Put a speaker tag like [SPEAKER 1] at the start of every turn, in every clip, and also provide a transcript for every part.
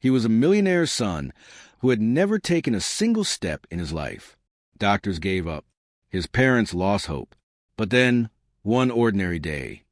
[SPEAKER 1] He was a millionaire's son who had never taken a single step in his life. Doctors gave up. His parents lost hope. But then, one ordinary day,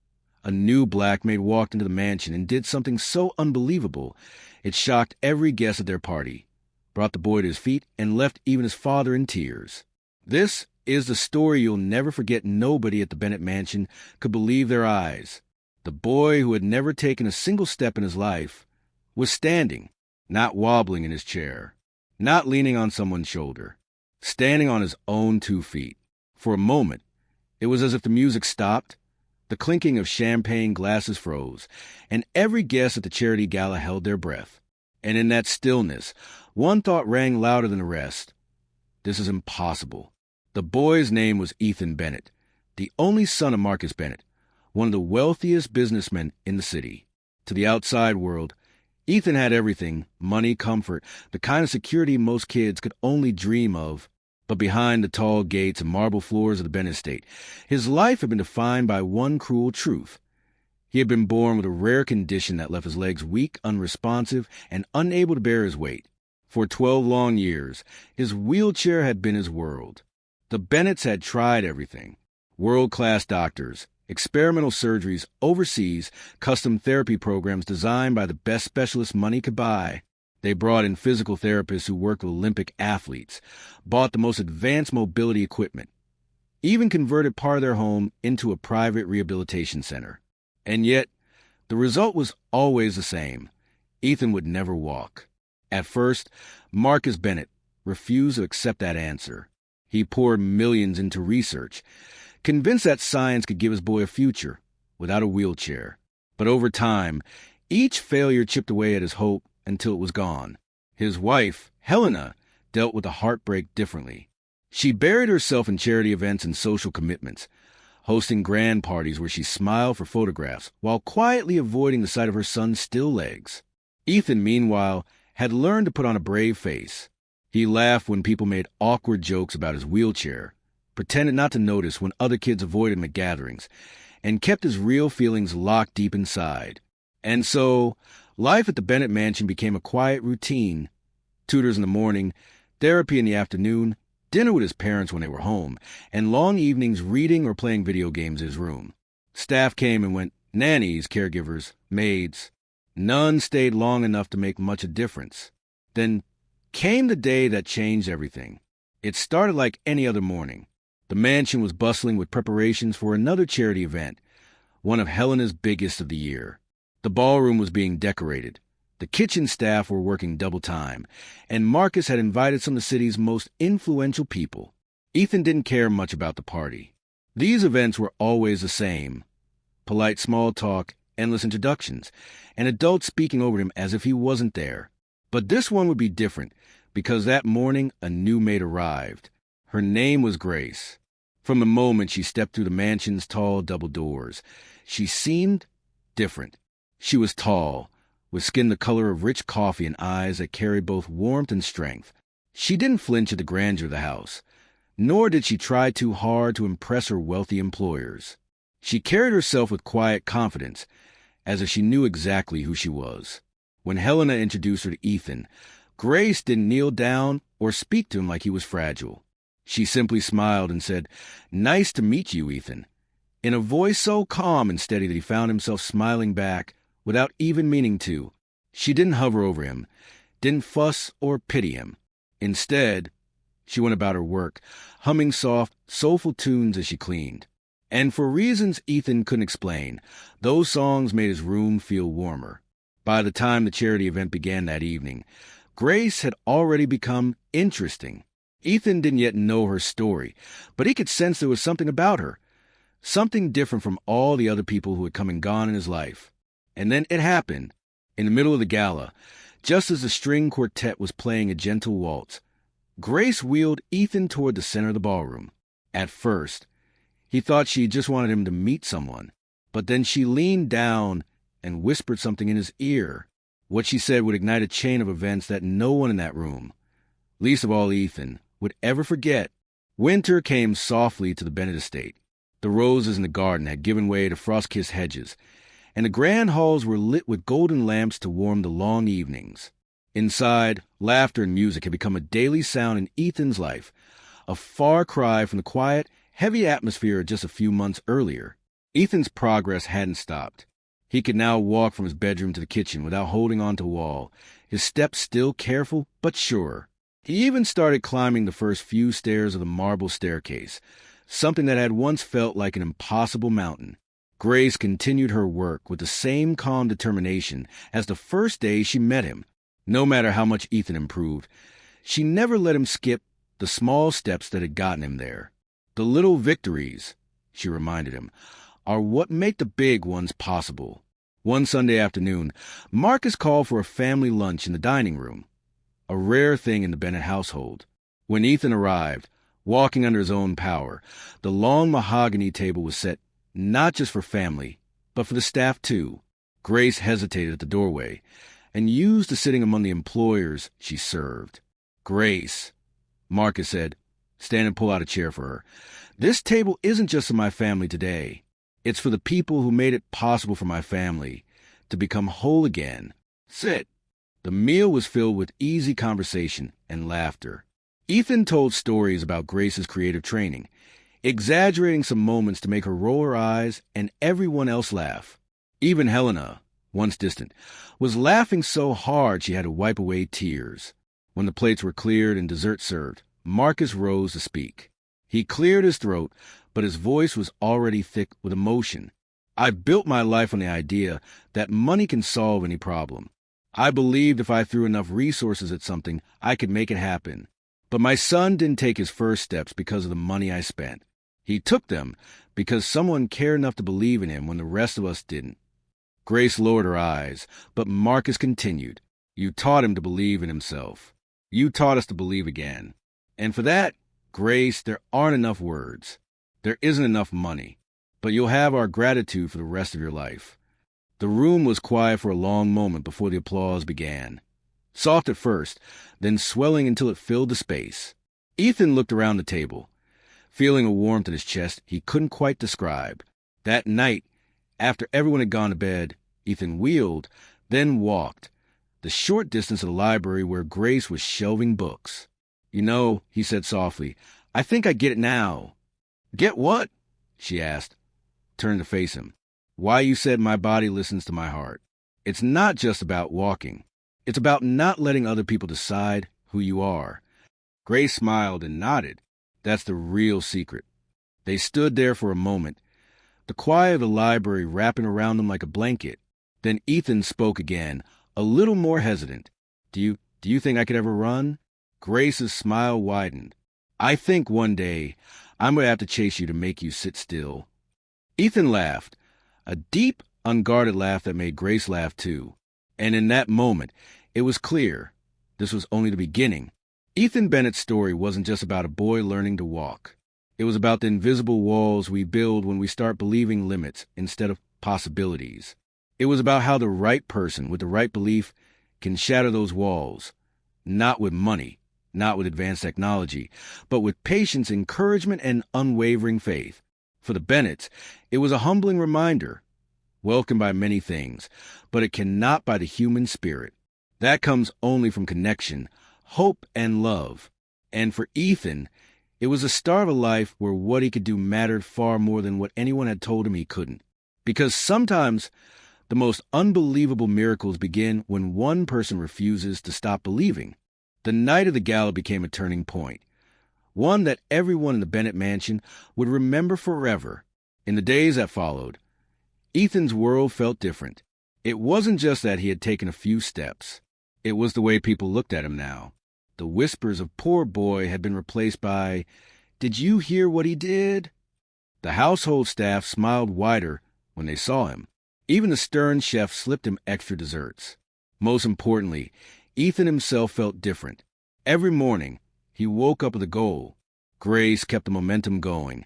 [SPEAKER 1] a new black maid walked into the mansion and did something so unbelievable it shocked every guest at their party, brought the boy to his feet, and left even his father in tears. This is the story you'll never forget. Nobody at the Bennett mansion could believe their eyes. The boy who had never taken a single step in his life was standing, not wobbling in his chair, not leaning on someone's shoulder, standing on his own 2 feet. For a moment, it was as if the music stopped, the clinking of champagne glasses froze, and every guest at the charity gala held their breath. And in that stillness, one thought rang louder than the rest. This is impossible. The boy's name was Ethan Bennett, the only son of Marcus Bennett, one of the wealthiest businessmen in the city. To the outside world, Ethan had everything: money, comfort, the kind of security most kids could only dream of. But behind the tall gates and marble floors of the Bennett estate, his life had been defined by one cruel truth. He had been born with a rare condition that left his legs weak, unresponsive, and unable to bear his weight. For 12 long years, his wheelchair had been his world. The Bennetts had tried everything: world-class doctors, experimental surgeries overseas, custom therapy programs designed by the best specialists money could buy. They brought in physical therapists who worked with Olympic athletes, bought the most advanced mobility equipment, even converted part of their home into a private rehabilitation center. And yet, the result was always the same. Ethan would never walk. At first, Marcus Bennett refused to accept that answer. He poured millions into research, convinced that science could give his boy a future without a wheelchair. But over time, each failure chipped away at his hope until it was gone. His wife, Helena, dealt with the heartbreak differently. She buried herself in charity events and social commitments, hosting grand parties where she smiled for photographs while quietly avoiding the sight of her son's still legs. Ethan, meanwhile, had learned to put on a brave face. He laughed when people made awkward jokes about his wheelchair, pretended not to notice when other kids avoided him at gatherings, and kept his real feelings locked deep inside. And so, life at the Bennett mansion became a quiet routine: tutors in the morning, therapy in the afternoon, dinner with his parents when they were home, and long evenings reading or playing video games in his room. Staff came and went: nannies, caregivers, maids. None stayed long enough to make much a difference. Then came the day that changed everything. It started like any other morning. The mansion was bustling with preparations for another charity event, one of Helena's biggest of the year. The ballroom was being decorated. The kitchen staff were working double time, and Marcus had invited some of the city's most influential people. Ethan didn't care much about the party. These events were always the same: polite small talk, endless introductions, and adults speaking over him as if he wasn't there. But this one would be different, because that morning a new maid arrived. Her name was Grace. From the moment she stepped through the mansion's tall double doors, she seemed different. She was tall, with skin the color of rich coffee and eyes that carried both warmth and strength. She didn't flinch at the grandeur of the house, nor did she try too hard to impress her wealthy employers. She carried herself with quiet confidence, as if she knew exactly who she was. When Helena introduced her to Ethan, Grace didn't kneel down or speak to him like he was fragile. She simply smiled and said, "Nice to meet you, Ethan," in a voice so calm and steady that he found himself smiling back without even meaning to. She didn't hover over him, didn't fuss or pity him. Instead, she went about her work, humming soft, soulful tunes as she cleaned. And for reasons Ethan couldn't explain, those songs made his room feel warmer. By the time the charity event began that evening, Grace had already become interesting. Ethan didn't yet know her story, but he could sense there was something about her, something different from all the other people who had come and gone in his life. And then it happened. In the middle of the gala, just as the string quartet was playing a gentle waltz, Grace wheeled Ethan toward the center of the ballroom. At first, he thought she just wanted him to meet someone, but then she leaned down and whispered something in his ear. What she said would ignite a chain of events that no one in that room, least of all Ethan, would ever forget. Winter came softly to the Bennett estate. The roses in the garden had given way to frost-kissed hedges, and the grand halls were lit with golden lamps to warm the long evenings. Inside, laughter and music had become a daily sound in Ethan's life, a far cry from the quiet, heavy atmosphere of just a few months earlier. Ethan's progress hadn't stopped. He could now walk from his bedroom to the kitchen without holding onto a wall, his steps still careful but sure. He even started climbing the first few stairs of the marble staircase, something that had once felt like an impossible mountain. Grace continued her work with the same calm determination as the first day she met him. No matter how much Ethan improved, she never let him skip the small steps that had gotten him there. The little victories, she reminded him, are what make the big ones possible. One Sunday afternoon, Marcus called for a family lunch in the dining room, a rare thing in the Bennett household. When Ethan arrived, walking under his own power, the long mahogany table was set not just for family, but for the staff too. Grace hesitated at the doorway and used the sitting among the employers she served. "Grace," Marcus said, stand and pull out a chair for her. "This table isn't just for my family today. It's for the people who made it possible for my family to become whole again. Sit." The meal was filled with easy conversation and laughter. Ethan told stories about Grace's creative training, exaggerating some moments to make her roll her eyes and everyone else laugh. Even Helena, once distant, was laughing so hard she had to wipe away tears. When the plates were cleared and dessert served, Marcus rose to speak. He cleared his throat, but his voice was already thick with emotion. "I've built my life on the idea that money can solve any problem. I believed if I threw enough resources at something, I could make it happen. But my son didn't take his first steps because of the money I spent. He took them because someone cared enough to believe in him when the rest of us didn't." Grace lowered her eyes, but Marcus continued. "You taught him to believe in himself. You taught us to believe again. And for that, Grace, there aren't enough words. There isn't enough money. But you'll have our gratitude for the rest of your life." The room was quiet for a long moment before the applause began. Soft at first, then swelling until it filled the space. Ethan looked around the table, feeling a warmth in his chest he couldn't quite describe. That night, after everyone had gone to bed, Ethan wheeled, then walked, the short distance to the library where Grace was shelving books. "You know," he said softly, "I think I get it now." "Get what?" she asked, turning to face him. "Why you said my body listens to my heart. It's not just about walking. It's about not letting other people decide who you are." Grace smiled and nodded. "That's the real secret." They stood there for a moment, the quiet of the library wrapping around them like a blanket. Then Ethan spoke again, a little more hesitant. Do you think I could ever run?" Grace's smile widened. "I think one day I'm going to have to chase you to make you sit still." Ethan laughed, a deep, unguarded laugh that made Grace laugh too. And in that moment, it was clear this was only the beginning. Ethan Bennett's story wasn't just about a boy learning to walk. It was about the invisible walls we build when we start believing limits instead of possibilities. It was about how the right person with the right belief can shatter those walls, not with money, not with advanced technology, but with patience, encouragement, and unwavering faith. For the Bennetts, it was a humbling reminder, welcomed by many things, but it cannot by the human spirit. That comes only from connection, hope, and love. And for Ethan, it was the start of a life where what he could do mattered far more than what anyone had told him he couldn't. Because sometimes the most unbelievable miracles begin when one person refuses to stop believing. The night of the gala became a turning point, one that everyone in the Bennett mansion would remember forever. In the days that followed, Ethan's world felt different. It wasn't just that he had taken a few steps. It was the way people looked at him now. The whispers of "poor boy" had been replaced by, "Did you hear what he did?" The household staff smiled wider when they saw him. Even the stern chef slipped him extra desserts. Most importantly, Ethan himself felt different. Every morning, he woke up with a goal. Grace kept the momentum going,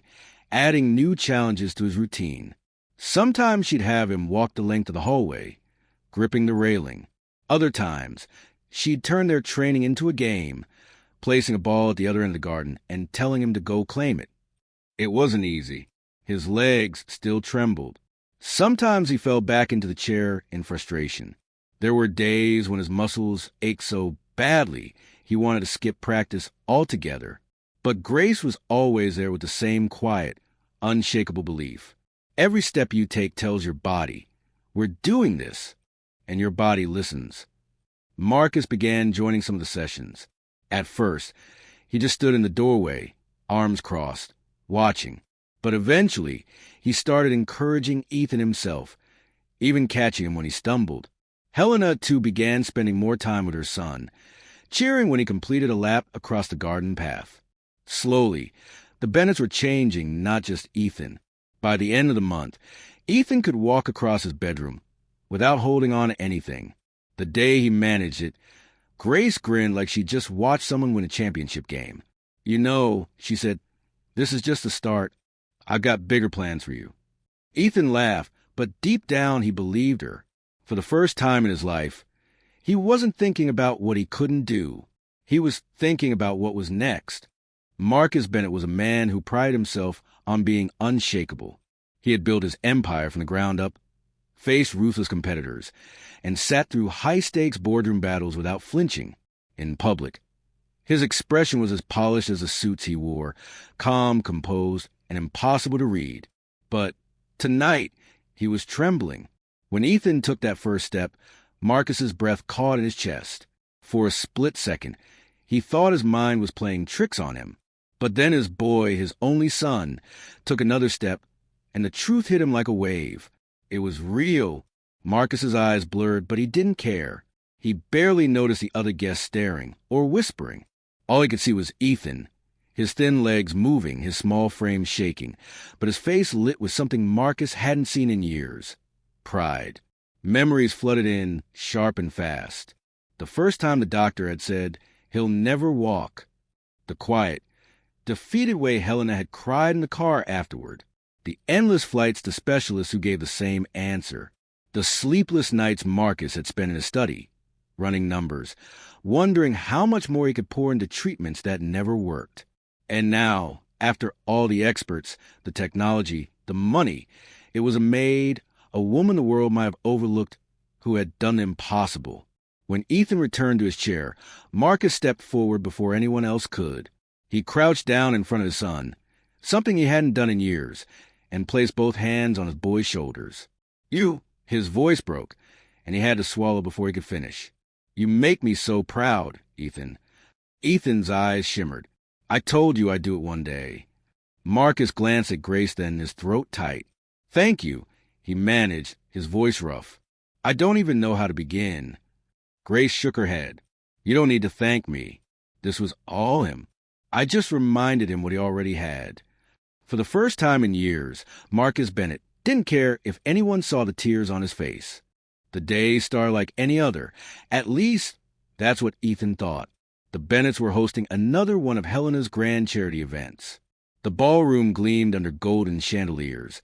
[SPEAKER 1] adding new challenges to his routine. Sometimes she'd have him walk the length of the hallway, gripping the railing. Other times, she'd turn their training into a game, placing a ball at the other end of the garden and telling him to go claim it. It wasn't easy. His legs still trembled. Sometimes he fell back into the chair in frustration. There were days when his muscles ached so badly he wanted to skip practice altogether. But Grace was always there with the same quiet, unshakable belief. Every step you take tells your body, "We're doing this," and your body listens. Marcus began joining some of the sessions. At first, he just stood in the doorway, arms crossed, watching. But eventually, he started encouraging Ethan himself, even catching him when he stumbled. Helena, too, began spending more time with her son, cheering when he completed a lap across the garden path. Slowly, the Bennetts were changing, not just Ethan. By the end of the month, Ethan could walk across his bedroom without holding on to anything. The day he managed it, Grace grinned like she'd just watched someone win a championship game. "You know," she said, "this is just the start. I've got bigger plans for you." Ethan laughed, but deep down he believed her. For the first time in his life, he wasn't thinking about what he couldn't do. He was thinking about what was next. Marcus Bennett was a man who prided himself on being unshakable. He had built his empire from the ground up, faced ruthless competitors, and sat through high-stakes boardroom battles without flinching in public. His expression was as polished as the suits he wore, calm, composed, and impossible to read. But tonight, he was trembling. When Ethan took that first step, Marcus's breath caught in his chest. For a split second, he thought his mind was playing tricks on him. But then his boy, his only son, took another step, and the truth hit him like a wave. It was real. Marcus's eyes blurred, but he didn't care. He barely noticed the other guests staring or whispering. All he could see was Ethan, his thin legs moving, his small frame shaking, but his face lit with something Marcus hadn't seen in years. Pride. Memories flooded in, sharp and fast. The first time the doctor had said, "He'll never walk." The quiet, defeated way Helena had cried in the car afterward. The endless flights to specialists who gave the same answer. The sleepless nights Marcus had spent in his study, running numbers, wondering how much more he could pour into treatments that never worked. And now, after all the experts, the technology, the money, it was a Maid, a woman the world might have overlooked, who had done the impossible. When Ethan returned to his chair, Marcus stepped forward before anyone else could. He crouched down in front of his son, something he hadn't done in years, and placed both hands on his boy's shoulders. "You," his voice broke, and he had to swallow before he could finish. "You make me so proud, Ethan." Ethan's eyes shimmered. "I told you I'd do it one day." Marcus glanced at Grace then, his throat tight. "Thank you," he managed, his voice rough. "I don't even know how to begin." Grace shook her head. "You don't need to thank me." This was all him. I just reminded him what he already had. For the first time in years, Marcus Bennett didn't care if anyone saw the tears on his face. The day started like any other. At least, that's what Ethan thought. The Bennetts were hosting another one of Helena's grand charity events. The ballroom gleamed under golden chandeliers,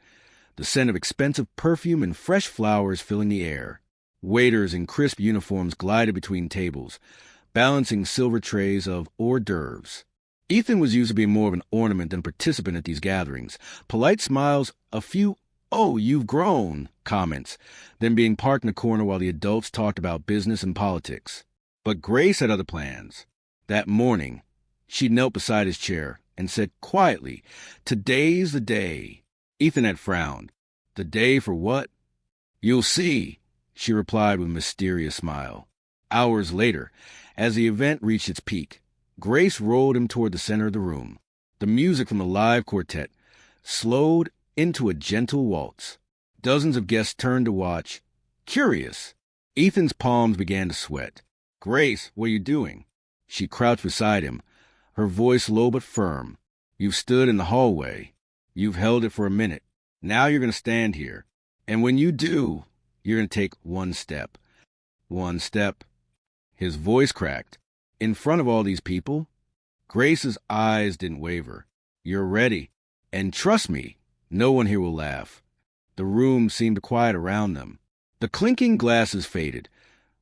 [SPEAKER 1] the scent of expensive perfume and fresh flowers filling the air. Waiters in crisp uniforms glided between tables, balancing silver trays of hors d'oeuvres. Ethan was used to being more of an ornament than a participant at these gatherings. Polite smiles, a few "Oh, you've grown" comments, then being parked in a corner while the adults talked about business and politics. But Grace had other plans. That morning, she knelt beside his chair and said quietly, "Today's the day." Ethan had frowned. "The day for what?" "You'll see," she replied with a mysterious smile. Hours later, as the event reached its peak, Grace rolled him toward the center of the room. The music from the live quartet slowed into a gentle waltz. Dozens of guests turned to watch, curious. Ethan's palms began to sweat. "Grace, what are you doing?" She crouched beside him, her voice low but firm. "You've stood in the hallway. You've held it for a minute. Now you're going to stand here. And when you do, you're going to take one step." "One step." His voice cracked. "In front of all these people?" Grace's eyes didn't waver. "You're ready. And trust me, no one here will laugh." The room seemed quiet around them. The clinking glasses faded,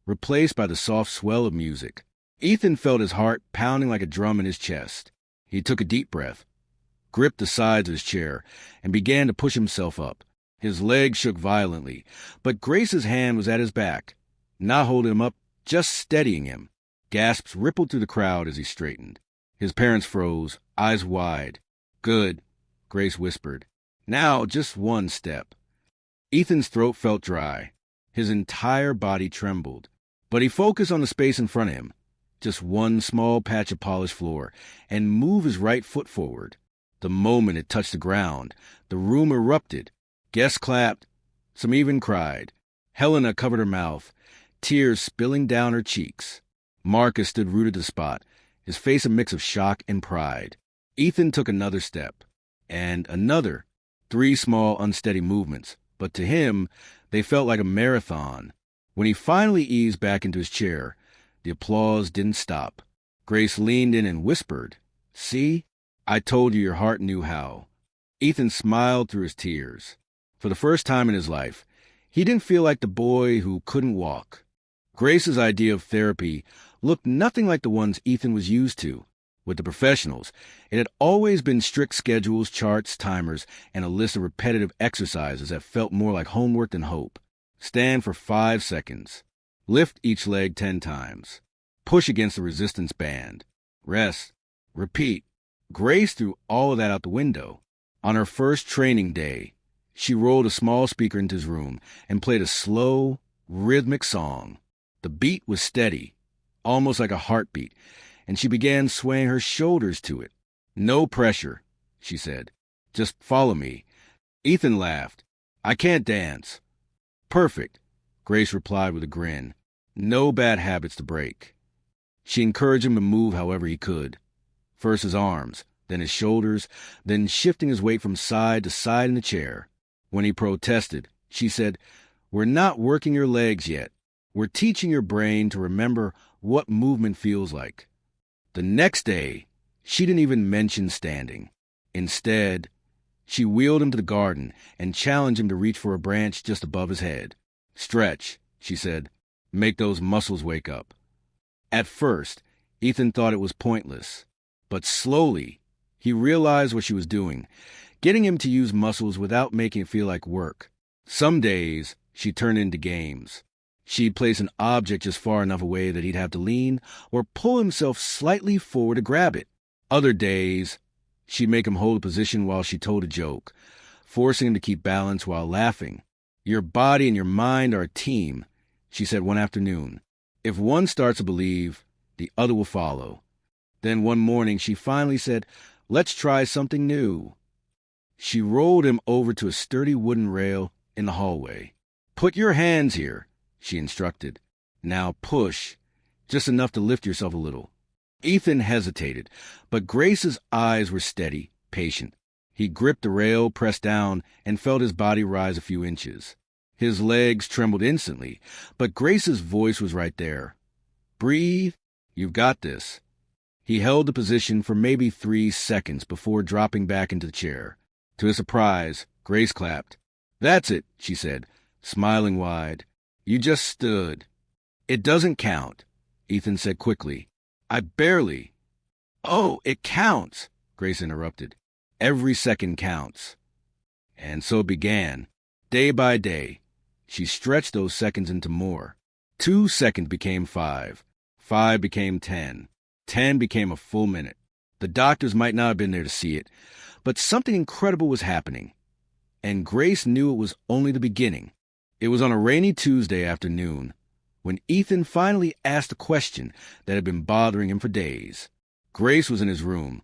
[SPEAKER 1] replaced by the soft swell of music. Ethan felt his heart pounding like a drum in his chest. He took a deep breath, gripped the sides of his chair, and began to push himself up. His legs shook violently, but Grace's hand was at his back, not holding him up, just steadying him. Gasps rippled through the crowd as he straightened. His parents froze, eyes wide. "Good," Grace whispered. "Now, just one step." Ethan's throat felt dry. His entire body trembled. But he focused on the space in front of him, just one small patch of polished floor, and moved his right foot forward. The moment it touched the ground, the room erupted. Guests clapped. Some even cried. Helena covered her mouth, tears spilling down her cheeks. Marcus stood rooted to the spot, his face a mix of shock and pride. Ethan took another step, and another, 3 small, unsteady movements, but to him, they felt like a marathon. When he finally eased back into his chair, the applause didn't stop. Grace leaned in and whispered, "See? I told you your heart knew how." Ethan smiled through his tears. For the first time in his life, he didn't feel like the boy who couldn't walk. Grace's idea of therapy looked nothing like the ones Ethan was used to. With the professionals, it had always been strict schedules, charts, timers, and a list of repetitive exercises that felt more like homework than hope. Stand for 5 seconds. Lift each leg 10 times. Push against the resistance band. Rest. Repeat. Grace threw all of that out the window. On her first training day, she rolled a small speaker into his room and played a slow, rhythmic song. The beat was steady, almost like a heartbeat, and she began swaying her shoulders to it. "No pressure," she said. "Just follow me." Ethan laughed. "I can't dance." "Perfect," Grace replied with a grin. "No bad habits to break." She encouraged him to move however he could. First his arms, then his shoulders, then shifting his weight from side to side in the chair. When he protested, she said, "We're not working your legs yet. We're teaching your brain to remember what movement feels like." The next day, she didn't even mention standing. Instead, she wheeled him to the garden and challenged him to reach for a branch just above his head. "Stretch," she said. "Make those muscles wake up." At first, Ethan thought it was pointless. But slowly, he realized what she was doing, getting him to use muscles without making it feel like work. Some days, she turned into games. She'd place an object just far enough away that he'd have to lean or pull himself slightly forward to grab it. Other days, she'd make him hold a position while she told a joke, forcing him to keep balance while laughing. "Your body and your mind are a team," she said one afternoon. "If one starts to believe, the other will follow." Then one morning she finally said, "Let's try something new." She rolled him over to a sturdy wooden rail in the hallway. "Put your hands here," she instructed. "Now push, just enough to lift yourself a little." Ethan hesitated, but Grace's eyes were steady, patient. He gripped the rail, pressed down, and felt his body rise a few inches. His legs trembled instantly, but Grace's voice was right there. "Breathe. You've got this." He held the position for maybe 3 seconds before dropping back into the chair. To his surprise, Grace clapped. "That's it," she said, smiling wide. "You just stood." "It doesn't count," Ethan said quickly. "I barely—" "Oh, it counts," Grace interrupted. "Every second counts." And so it began. Day by day, she stretched those seconds into more. 2 seconds became 5. 5 became 10. 10 became a full minute. The doctors might not have been there to see it, but something incredible was happening. And Grace knew it was only the beginning. It was on a rainy Tuesday afternoon when Ethan finally asked a question that had been bothering him for days. Grace was in his room,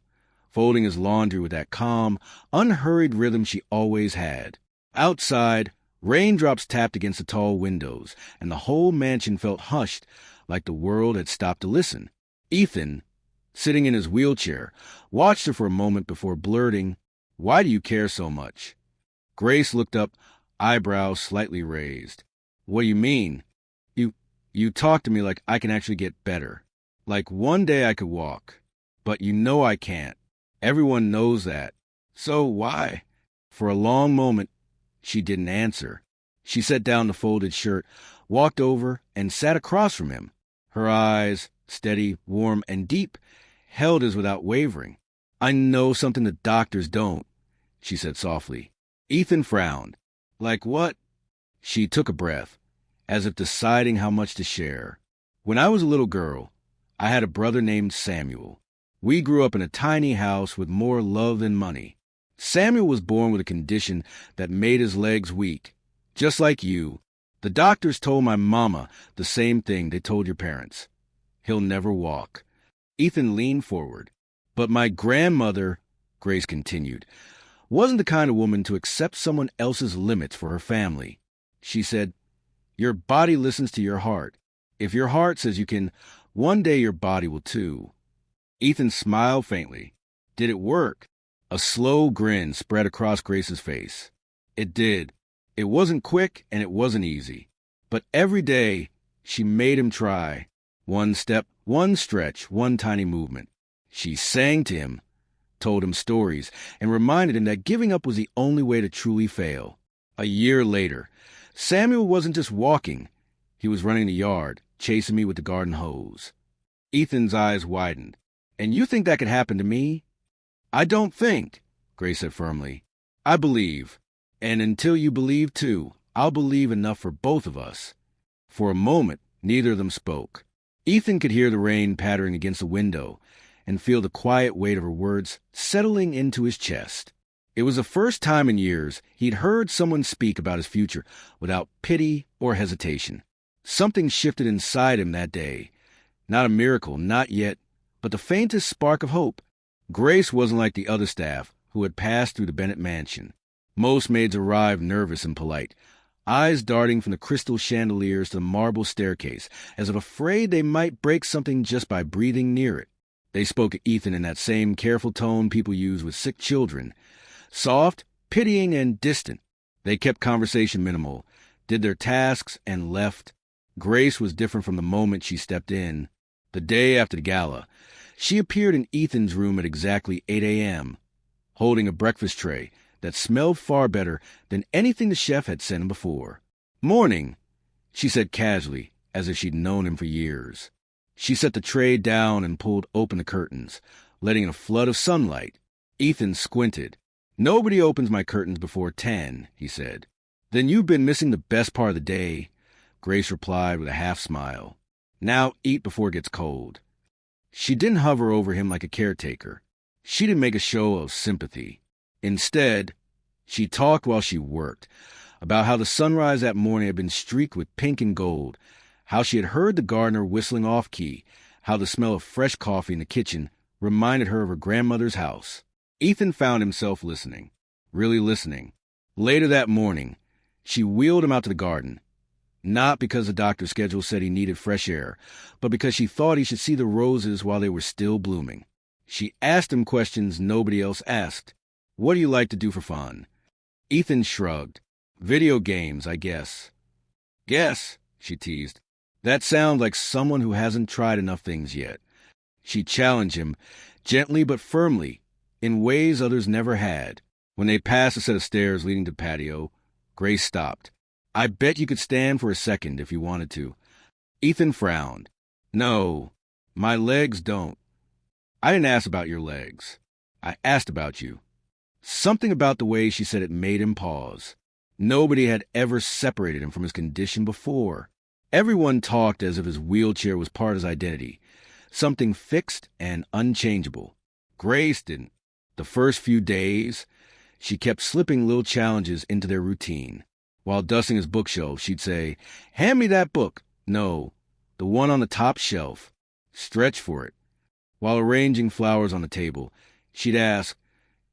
[SPEAKER 1] folding his laundry with that calm, unhurried rhythm she always had. Outside, raindrops tapped against the tall windows, and the whole mansion felt hushed, like the world had stopped to listen. Ethan, sitting in his wheelchair, watched her for a moment before blurting, "Why do you care so much?" Grace looked up, eyebrows slightly raised. "What do you mean?" You talk to me like I can actually get better. Like one day I could walk. But you know I can't. Everyone knows that. So why?" For a long moment, she didn't answer. She set down the folded shirt, walked over, and sat across from him. Her eyes, steady, warm, and deep, held his without wavering. "I know something the doctors don't," she said softly. Ethan frowned. "Like what?" She took a breath. as if deciding how much to share. When I was a little girl, I had a brother named Samuel. We grew up in a tiny house with more love than money. Samuel was born with a condition that made his legs weak. Just like you, the doctors told my mama the same thing they told your parents. He'll never walk. Ethan leaned forward. But my grandmother, Grace continued, wasn't the kind of woman to accept someone else's limits for her family. She said, "Your body listens to your heart. If your heart says you can, one day your body will too." Ethan smiled faintly. Did it work? A slow grin spread across Grace's face. It did. It wasn't quick and it wasn't easy. But every day, she made him try. One step, one stretch, one tiny movement. She sang to him, told him stories, and reminded him that giving up was the only way to truly fail. A year later, Samuel wasn't just walking. He was running the yard, chasing me with the garden hose. Ethan's eyes widened. "And you think that could happen to me?" "I don't think," Grace said firmly. "I believe. And until you believe too, I'll believe enough for both of us." For a moment, neither of them spoke. Ethan could hear the rain pattering against the window and feel the quiet weight of her words settling into his chest. It was the first time in years he'd heard someone speak about his future without pity or hesitation. Something shifted inside him that day. Not a miracle, not yet, but the faintest spark of hope. Grace wasn't like the other staff who had passed through the Bennett mansion. Most maids arrived nervous and polite, eyes darting from the crystal chandeliers to the marble staircase, as if afraid they might break something just by breathing near it. They spoke to Ethan in that same careful tone people use with sick children. Soft, pitying, and distant. They kept conversation minimal, did their tasks, and left. Grace was different from the moment she stepped in. The day after the gala, she appeared in Ethan's room at exactly 8 a.m., holding a breakfast tray that smelled far better than anything the chef had sent him before. "Morning," she said casually, as if she'd known him for years. She set the tray down and pulled open the curtains, letting in a flood of sunlight. Ethan squinted. "Nobody opens my curtains before 10, he said. "Then you've been missing the best part of the day," Grace replied with a half-smile. "Now eat before it gets cold." She didn't hover over him like a caretaker. She didn't make a show of sympathy. Instead, she talked while she worked, about how the sunrise that morning had been streaked with pink and gold, how she had heard the gardener whistling off-key, how the smell of fresh coffee in the kitchen reminded her of her grandmother's house. Ethan found himself listening, really listening. Later that morning, she wheeled him out to the garden, not because the doctor's schedule said he needed fresh air, but because she thought he should see the roses while they were still blooming. She asked him questions nobody else asked. "What do you like to do for fun?" Ethan shrugged. "Video games, I guess." "Guess," she teased. "That sounds like someone who hasn't tried enough things yet." She challenged him, gently but firmly, in ways others never had. When they passed a set of stairs leading to the patio, Grace stopped. "I bet you could stand for a second if you wanted to." Ethan frowned. "No, my legs don't." "I didn't ask about your legs. I asked about you." Something about the way she said it made him pause. Nobody had ever separated him from his condition before. Everyone talked as if his wheelchair was part of his identity, something fixed and unchangeable. Grace didn't. The first few days, she kept slipping little challenges into their routine. While dusting his bookshelf, she'd say, "Hand me that book." "No, the one on the top shelf." "Stretch for it." While arranging flowers on the table, she'd ask,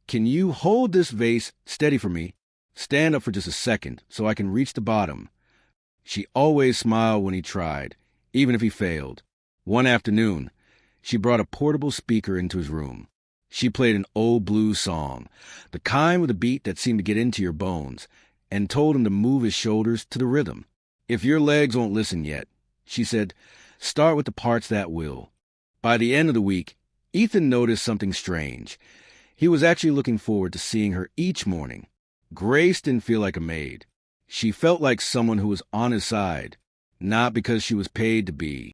[SPEAKER 1] "Can you hold this vase steady for me? Stand up for just a second so I can reach the bottom." She always smiled when he tried, even if he failed. One afternoon, she brought a portable speaker into his room. She played an old blues song, the kind with a beat that seemed to get into your bones, and told him to move his shoulders to the rhythm. "If your legs won't listen yet," she said, "start with the parts that will." By the end of the week, Ethan noticed something strange. He was actually looking forward to seeing her each morning. Grace didn't feel like a maid. She felt like someone who was on his side, not because she was paid to be,